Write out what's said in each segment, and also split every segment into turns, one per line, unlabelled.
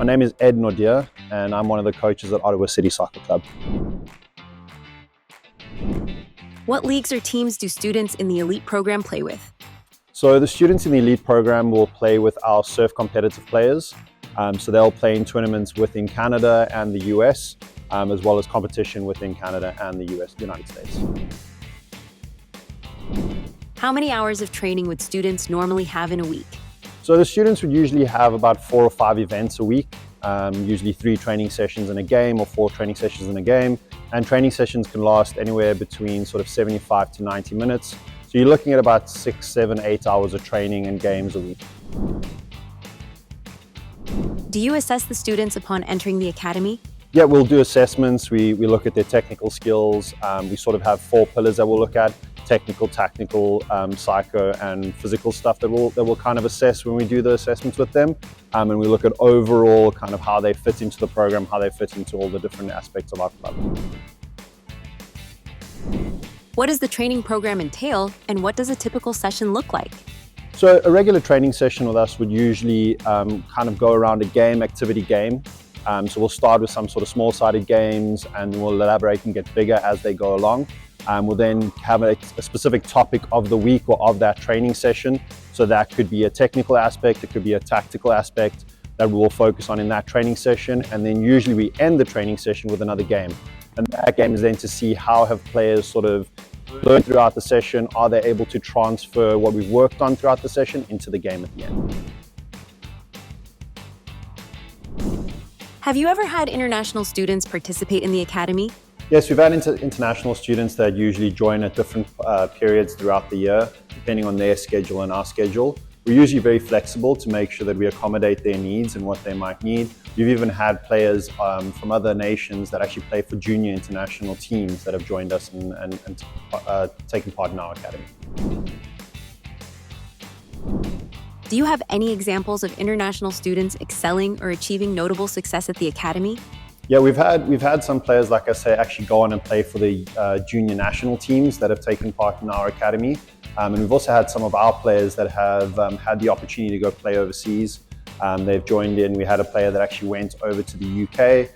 My name is Nadia, and I'm one of the coaches at Ottawa City Soccer Club.
What leagues or teams do students in the elite program play with?
So the students in the elite program will play with our surf competitive players. So they'll play in tournaments within Canada and the US, as well as competition within Canada and the United States.
How many hours of training would students normally have in a week?
So the students would usually have about 4 or 5 events a week, usually 3 training sessions in a game or 4 training sessions in a game. And training sessions can last anywhere between sort of 75 to 90 minutes. So you're looking at about 6, 7, 8 hours of training and games a week.
Do you assess the students upon entering the academy?
Yeah, we'll do assessments. We look at their technical skills. We sort of have 4 pillars that we'll look at: technical, tactical, psycho, and physical stuff that we'll kind of assess when we do the assessments with them. And we look at overall kind of how they fit into the program, how they fit into all the different aspects of our club.
What does the training program entail, and what does a typical session look like?
So a regular training session with us would usually kind of go around a activity game. So we'll start with some sort of small-sided games, and we'll elaborate and get bigger as they go along. We'll then have a specific topic of the week or of that training session. So that could be a technical aspect, it could be a tactical aspect that we will focus on in that training session. And then usually we end the training session with another game. And that game is then to see how have players sort of learned throughout the session. Are they able to transfer what we've worked on throughout the session into the game at the end?
Have you ever had international students participate in the academy?
Yes, we've had international students that usually join at different periods throughout the year, depending on their schedule and our schedule. We're usually very flexible to make sure that we accommodate their needs and what they might need. We've even had players from other nations that actually play for junior international teams that have joined us and taken part in our academy.
Do you have any examples of international students excelling or achieving notable success at the academy?
Yeah, we've had some players, like I say, actually go on and play for the junior national teams that have taken part in our academy. And we've also had some of our players that have had the opportunity to go play overseas. They've joined in. We had a player that actually went over to the UK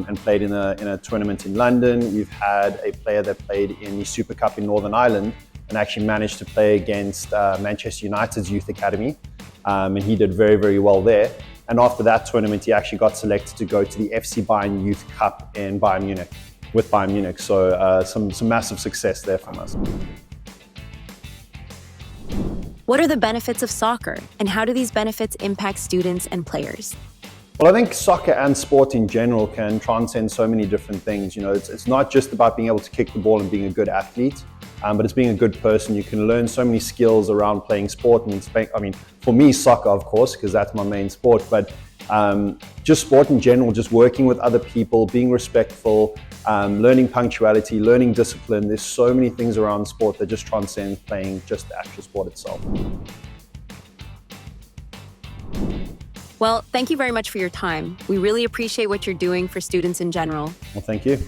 and played in a tournament in London. We've had a player that played in the Super Cup in Northern Ireland and actually managed to play against Manchester United's youth academy. And he did very, very well there. And after that tournament, he actually got selected to go to the FC Bayern Youth Cup in Bayern Munich, with Bayern Munich. So some massive success there from us.
What are the benefits of soccer, and how do these benefits impact students and players?
Well, I think soccer and sport in general can transcend so many different things. You know, it's not just about being able to kick the ball and being a good athlete, but it's being a good person. You can learn so many skills around playing sport. And I mean, for me, soccer, of course, because that's my main sport, but just sport in general, just working with other people, being respectful, learning punctuality, learning discipline. There's so many things around sport that just transcend playing just the actual sport itself.
Well, thank you very much for your time. We really appreciate what you're doing for students in general.
Well, thank you.